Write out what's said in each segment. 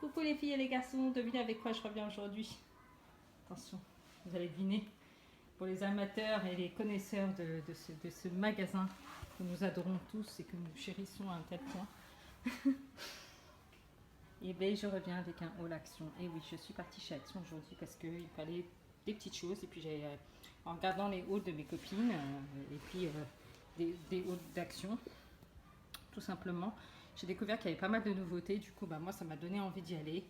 Coucou les filles et les garçons, devinez avec quoi je reviens aujourd'hui. Attention, vous allez deviner. Pour les amateurs et les connaisseurs de ce magasin que nous adorons tous et que nous chérissons à un tel point. Et bien je reviens avec un haul Action. Et oui, je suis partie chez Action aujourd'hui parce qu'il fallait des petites choses. Et puis j'ai, en regardant les hauls de mes copines, et puis des hauls d'Action, tout simplement, j'ai découvert qu'il y avait pas mal de nouveautés. Du coup, bah, moi, ça m'a donné envie d'y aller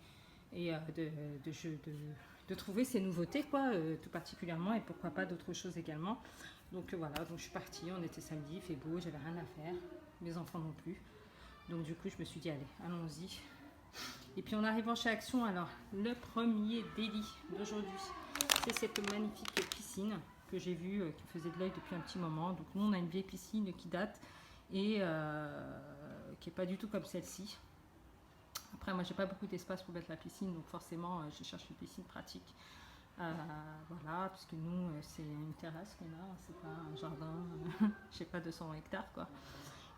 et de trouver ces nouveautés, quoi, tout particulièrement, et pourquoi pas d'autres choses également. Donc voilà, donc je suis partie, on était samedi, il fait beau, j'avais rien à faire, mes enfants non plus. Donc du coup, je me suis dit, allez, allons-y. Et puis en arrivant chez Action, alors, le premier délit d'aujourd'hui, c'est cette magnifique piscine que j'ai vue, qui faisait de l'œil depuis un petit moment. Donc nous, on a une vieille piscine qui date et qui n'est pas du tout comme celle-ci. Après, moi, j'ai pas beaucoup d'espace pour mettre la piscine, donc forcément, je cherche une piscine pratique. Voilà, puisque nous, c'est une terrasse qu'on a, c'est pas un jardin, je sais pas, 200 hectares, quoi.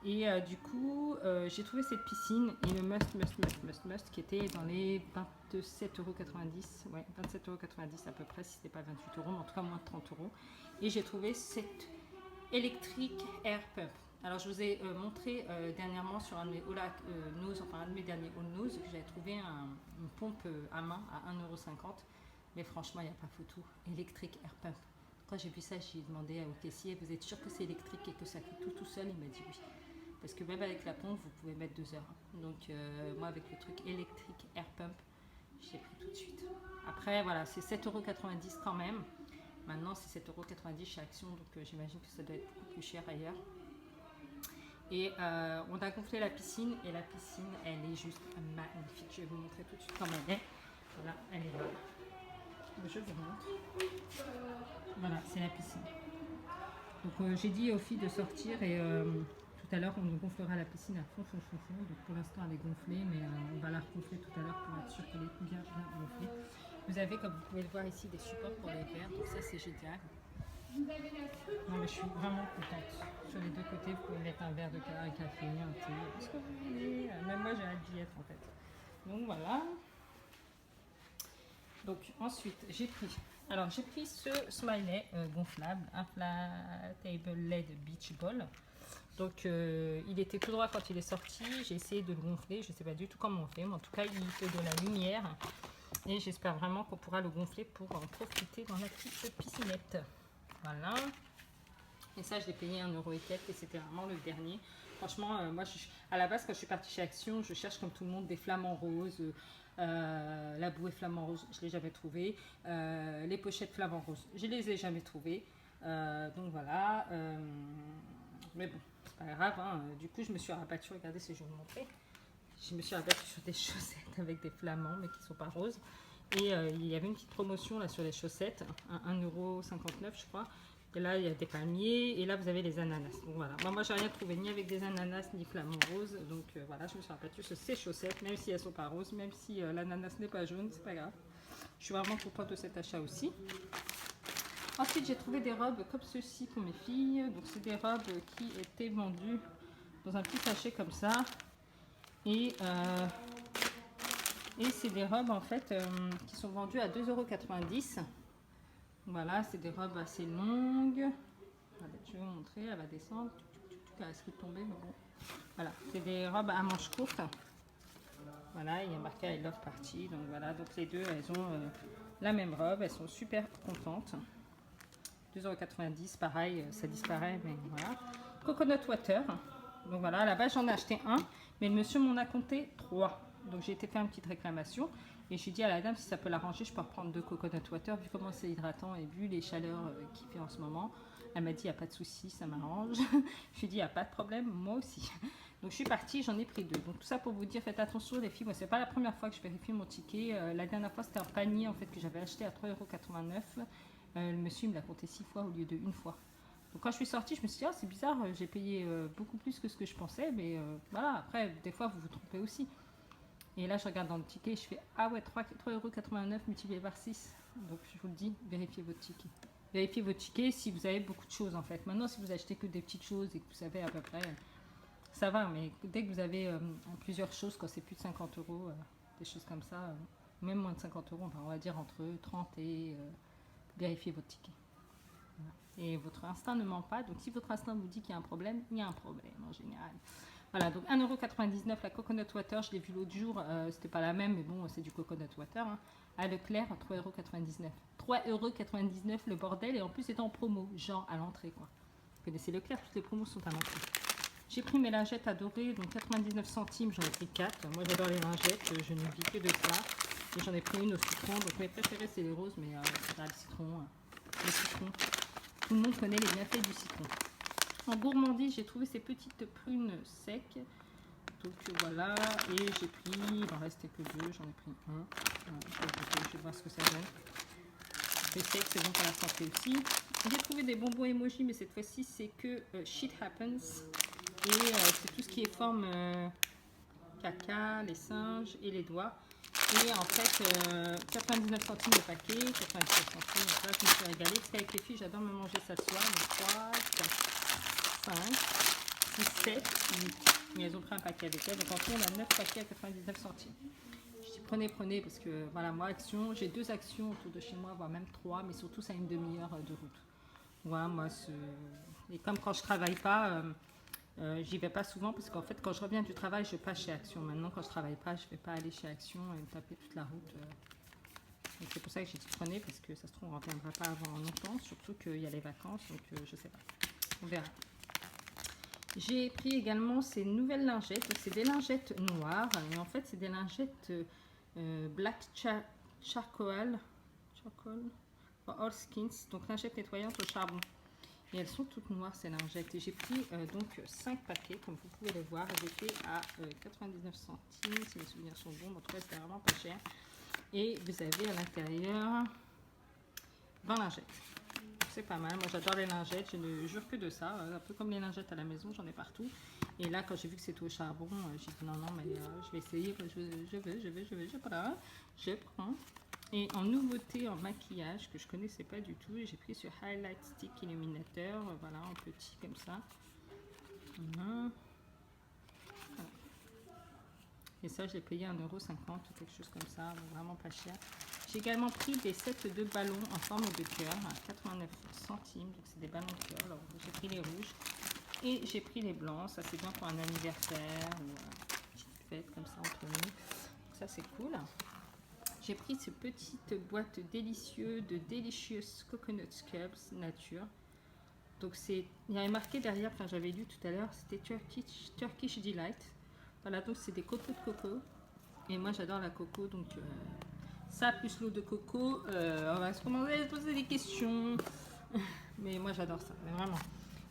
Et du coup, j'ai trouvé cette piscine et le must qui était dans les 27,90 €, ouais, 27,90 € à peu près, si c'était pas 28 €, mais en tout cas moins de 30 €. Et j'ai trouvé cette Electric Air Pump. Alors je vous ai montré dernièrement sur un de mes nose, enfin un de mes derniers all nose, que j'avais trouvé une pompe à main à 1,50 €. Mais franchement, il n'y a pas photo. Electric Air Pump. Quand j'ai vu ça, j'ai demandé au caissier, vous êtes sûr que c'est électrique et que ça fait tout seul? Il m'a dit oui. Parce que même avec la pompe, vous pouvez mettre 2 heures. Donc moi, avec le truc Electric Air Pump, j'ai pris tout de suite. Après, voilà, c'est 7,90 € quand même. Maintenant, c'est 7,90 € chez Action, donc j'imagine que ça doit être beaucoup plus cher ailleurs. Et on a gonflé la piscine, et la piscine, elle est juste magnifique. Je vais vous montrer tout de suite comment elle est. Voilà, elle est là. Je vous montre. Voilà, c'est la piscine. Donc j'ai dit aux filles de sortir et tout à l'heure on gonflera la piscine à fond. Donc pour l'instant elle est gonflée, mais on va la regonfler tout à l'heure pour être sûr qu'elle est bien gonflée. Vous avez, comme vous pouvez le voir ici, des supports pour les verres, donc ça c'est génial. Non mais je suis vraiment contente. Sur les deux côtés, vous pouvez mettre un verre de café, un thé, ce que vous voulez. Même moi j'ai hâte d'y être en fait. Donc voilà. Donc ensuite j'ai pris ce smiley gonflable, Inflatable LED Beach Ball. Donc il était tout droit quand il est sorti. J'ai essayé de le gonfler, je ne sais pas du tout comment on fait, mais en tout cas il fait de la lumière. Et j'espère vraiment qu'on pourra le gonfler pour en profiter dans la petite piscinette. Voilà. Et ça, je l'ai payé 1 € et quelques, et c'était vraiment le dernier. Franchement, moi, à la base, quand je suis partie chez Action, je cherche comme tout le monde des flamants roses. La bouée flamant rose, je ne l'ai jamais trouvé. Les pochettes flamant rose, je ne les ai jamais trouvées. Donc voilà. Mais bon, c'est pas grave. Hein. Du coup, je me suis rabattue, regardez si je vais vous montrer. Je me suis rabattue sur des chaussettes avec des flamants, mais qui ne sont pas roses. Et il y avait une petite promotion là sur les chaussettes, à 1,59 € je crois. Et là il y a des palmiers, et là vous avez les ananas. Donc voilà, moi j'ai rien trouvé ni avec des ananas ni flamants roses. Donc voilà, je me suis rabattue sur ces chaussettes, même si elles sont pas roses, même si l'ananas n'est pas jaune, c'est pas grave. Je suis vraiment contente de cet achat aussi. Ensuite j'ai trouvé des robes comme ceci pour mes filles. Donc c'est des robes qui étaient vendues dans un petit sachet comme ça. Et c'est des robes en fait qui sont vendues à 2,90 €. Voilà, c'est des robes assez longues. Je vais vous montrer, elle va descendre. Elle risque de tomber, mais bon. Voilà, c'est des robes à manches courtes. Voilà, il y a marqué I Love Party. Donc voilà, donc les deux, elles ont la même robe. Elles sont super contentes. 2,90 €, pareil, ça disparaît, mais voilà. Coconut Water. Donc voilà, à la base j'en ai acheté un, mais le monsieur m'en a compté 3. Donc j'ai été faire une petite réclamation. Et j'ai dit à la dame si ça peut l'arranger, je peux reprendre 2 coconut water vu comment c'est hydratant et vu les chaleurs qu'il fait en ce moment. Elle m'a dit il n'y a pas de souci, ça m'arrange. Je lui ai dit il n'y a pas de problème, moi aussi. Donc je suis partie, j'en ai pris 2. Donc tout ça pour vous dire, faites attention les filles, moi c'est pas la première fois que je vérifie mon ticket. La dernière fois c'était un panier en fait que j'avais acheté à 3,89 €. Le monsieur me l'a compté 6 fois au lieu de 1 fois. Donc quand je suis sortie, je me suis dit, oh, c'est bizarre, j'ai payé beaucoup plus que ce que je pensais. Mais voilà, après, des fois, vous vous trompez aussi. Et là, je regarde dans le ticket, je fais, ah ouais, 3,89 € multiplié par 6. Donc je vous le dis, vérifiez votre ticket. Vérifiez votre ticket si vous avez beaucoup de choses en fait. Maintenant, si vous achetez que des petites choses et que vous savez à peu près, ça va. Mais dès que vous avez plusieurs choses, quand c'est plus de 50 €, des choses comme ça, même moins de 50 euros, enfin, on va dire entre 30 et vérifiez votre ticket. Voilà. Et votre instinct ne ment pas, donc si votre instinct vous dit qu'il y a un problème, il y a un problème en général. Voilà, donc 1,99 € la coconut water, je l'ai vu l'autre jour, c'était pas la même, mais bon, c'est du coconut water. Hein. À Leclerc, 3,99 €. 3,99 € le bordel, et en plus c'est en promo, genre à l'entrée quoi. Vous connaissez Leclerc, toutes les promos sont à l'entrée. J'ai pris mes lingettes adorées, donc 99 centimes, j'en ai pris 4. Moi j'adore les lingettes, je ne vis que de ça. Et j'en ai pris une au citron, donc mes préférées c'est les roses, mais le citron, le citron. Tout le monde connaît les bienfaits du citron. En gourmandise, j'ai trouvé ces petites prunes secs. Donc voilà, et j'ai pris, il en restait que 2, j'en ai pris un. Voilà, je vais voir ce que ça donne. Les secs, c'est bon pour la santé aussi. J'ai trouvé des bonbons emoji, mais cette fois-ci, c'est que shit happens. Et c'est tout ce qui est forme caca, les singes et les doigts. Et en fait, 99 centimes le paquet, 99 centimes. Donc là, je me suis régalée. Parce qu'avec les filles, j'adore me manger ça le soir. Donc 3, 4, 5, 6, 7, 8. Et elles ont pris un paquet avec elles. Donc en tout, on a 9 paquets à 99 centimes. Je dis prenez, parce que voilà, moi, Action, j'ai 2 actions autour de chez moi, voire même 3, mais surtout, ça a une demi-heure de route. Voilà, moi, et comme quand je travaille pas, j'y vais pas souvent parce qu'en fait, quand je reviens du travail, je passe chez Action. Maintenant, quand je travaille pas, je vais pas aller chez Action et me taper toute la route. Donc c'est pour ça que j'ai dit prenez, parce que ça se trouve, on ne reviendra pas avant longtemps, surtout qu'il y a les vacances, donc je sais pas. On verra. J'ai pris également ces nouvelles lingettes. C'est des lingettes noires. Et en fait, c'est des lingettes black charcoal for all skins. Donc, lingettes nettoyantes au charbon. Et elles sont toutes noires, ces lingettes. Et j'ai pris donc 5 paquets, comme vous pouvez les voir. J'étais à 99 centimes, si mes souvenirs sont bons. En tout cas, c'était vraiment pas cher. Et vous avez à l'intérieur 20 lingettes. C'est pas mal, moi j'adore les lingettes, je ne jure que de ça, un peu comme les lingettes à la maison, j'en ai partout. Et là quand j'ai vu que c'était au charbon, j'ai dit non mais je vais essayer, je prends. Et en nouveauté en maquillage que je connaissais pas du tout, j'ai pris ce Highlight Stick Illuminateur, voilà en petit comme ça. Voilà. Et ça, je l'ai payé 1,50 € ou quelque chose comme ça, vraiment pas cher. J'ai également pris des sets de ballons en forme de cœur à 89 centimes. Donc, c'est des ballons de cœur. Alors, j'ai pris les rouges et j'ai pris les blancs. Ça, c'est bien pour un anniversaire ou une petite fête comme ça entre nous. Donc, ça, c'est cool. J'ai pris ce petite boîte délicieuse de Delicious Coconut Cubes Nature. Donc, il y avait marqué derrière, enfin, j'avais lu tout à l'heure, c'était Turkish Delight. Voilà, donc c'est des copeaux de coco. Et moi, j'adore la coco, donc ça plus l'eau de coco, on va se commencer à se poser des questions. Mais moi, j'adore ça, mais vraiment.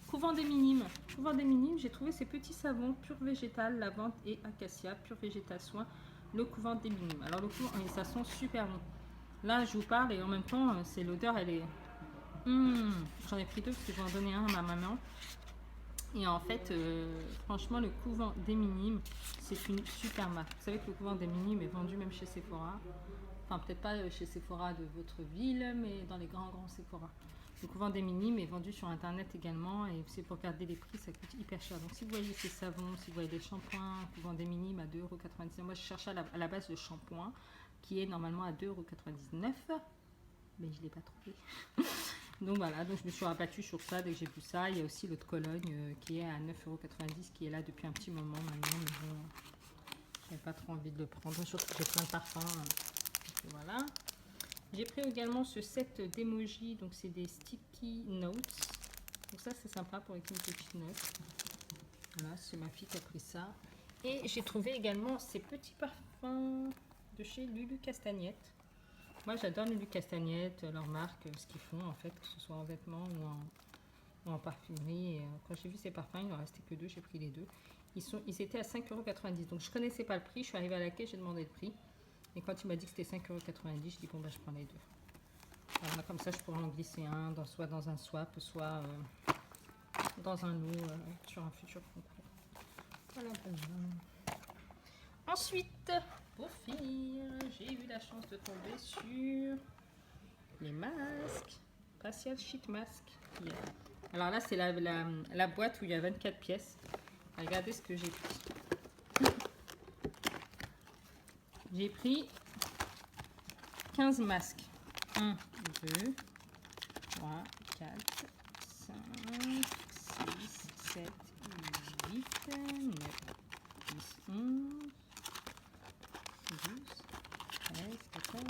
Couvent des Minimes. Couvent des Minimes, j'ai trouvé ces petits savons pur végétal, lavande et acacia, pur végétal soin. Le couvent des Minimes. Alors, le couvent, ça sent super bon. Là, je vous parle et en même temps, c'est l'odeur, elle est... J'en ai pris 2 parce que je vais en donner un à ma maman. Et en fait, franchement, le couvent des Minimes, c'est une super marque. Vous savez que le couvent des Minimes est vendu même chez Sephora. Enfin, peut-être pas chez Sephora de votre ville, mais dans les grands Sephora. Le couvent des Minimes est vendu sur Internet également. Et c'est pour regarder les prix, ça coûte hyper cher. Donc, si vous voyez ces savons, si vous voyez des shampoings, couvent des Minimes à 2,99 €. Moi, je cherchais à la base le shampoing, qui est normalement à 2,99 €. Mais je ne l'ai pas trouvé. Donc voilà, donc je me suis rabattue sur ça dès que j'ai vu ça. Il y a aussi l'eau de Cologne qui est à 9,90 € qui est là depuis un petit moment maintenant. Mais bon, j'avais pas trop envie de le prendre, surtout que j'ai plein de parfums. Donc voilà. J'ai pris également ce set d'emoji, donc c'est des sticky notes. Donc ça c'est sympa pour écrire une petite note. Voilà, c'est ma fille qui a pris ça. Et j'ai trouvé également ces petits parfums de chez Lulu Castagnette. Moi j'adore Lulu Castagnette, leur marque, ce qu'ils font en fait, que ce soit en vêtements ou en parfumerie. Et quand j'ai vu ces parfums, il n'en restait que 2, j'ai pris les 2. Ils étaient à 5,90 €, donc je connaissais pas le prix. Je suis arrivée à la caisse, j'ai demandé le prix. Et quand il m'a dit que c'était 5,90 €, je dis bon bah je prends les 2. Voilà, comme ça je pourrais en glisser un, soit dans un swap, soit dans un lot sur un futur concours. Voilà. Ensuite, pour finir, j'ai eu la chance de tomber sur les masques. Facial Sheet Mask. Yeah. Alors là, c'est la boîte où il y a 24 pièces. Regardez ce que j'ai pris. J'ai pris 15 masques. 1, 2, 3, 4, 5, 6, 7, 8, 9, 10, 11, 12, 13, 14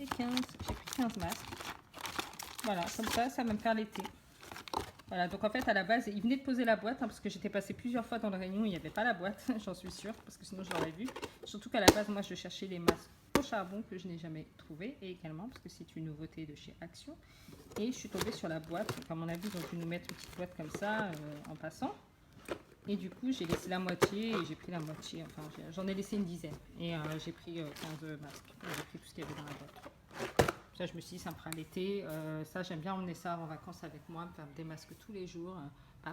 et 15. J'ai pris 15 masques. Voilà, comme ça va me faire l'été. Voilà, donc en fait, à la base, il venait de poser la boîte, hein, parce que j'étais passée plusieurs fois dans le rayon, il n'y avait pas la boîte, j'en suis sûre, parce que sinon je l'aurais vu. Surtout qu'à la base, moi, je cherchais les masques au charbon que je n'ai jamais trouvé, et également, parce que c'est une nouveauté de chez Action. Et je suis tombée sur la boîte, donc à mon avis, ils ont dû nous mettre une petite boîte comme ça, en passant. Et du coup, j'ai laissé la moitié, et j'ai pris la moitié, enfin, j'en ai laissé une dizaine. Et j'ai pris 15 masques, j'ai pris tout ce qu'il y avait dans la boîte. Ça, je me suis dit, ça me fera l'été. Ça, j'aime bien emmener ça en vacances avec moi, me faire des masques tous les jours.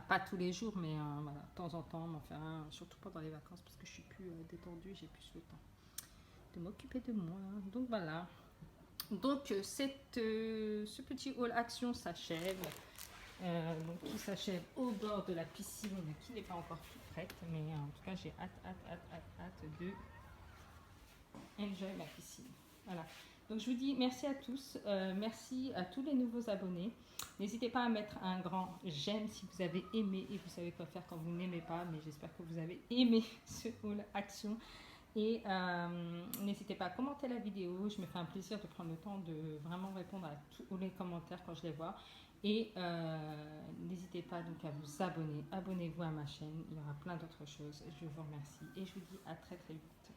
Pas tous les jours, mais voilà, de temps en temps, m'en faire un, surtout pendant les vacances, parce que je suis plus détendue, j'ai plus le temps de m'occuper de moi. Donc voilà. Donc ce petit haul action s'achève. Donc qui s'achève au bord de la piscine, qui n'est pas encore toute prête, mais en tout cas, j'ai hâte de enjoy la piscine. Voilà. Donc je vous dis merci à tous, merci à tous les nouveaux abonnés. N'hésitez pas à mettre un grand j'aime si vous avez aimé, et vous savez quoi faire quand vous n'aimez pas, mais j'espère que vous avez aimé ce haul action. Et n'hésitez pas à commenter la vidéo, je me fais un plaisir de prendre le temps de vraiment répondre à tous les commentaires quand je les vois. Et n'hésitez pas donc à vous abonner, abonnez-vous à ma chaîne, il y aura plein d'autres choses. Je vous remercie et je vous dis à très très vite.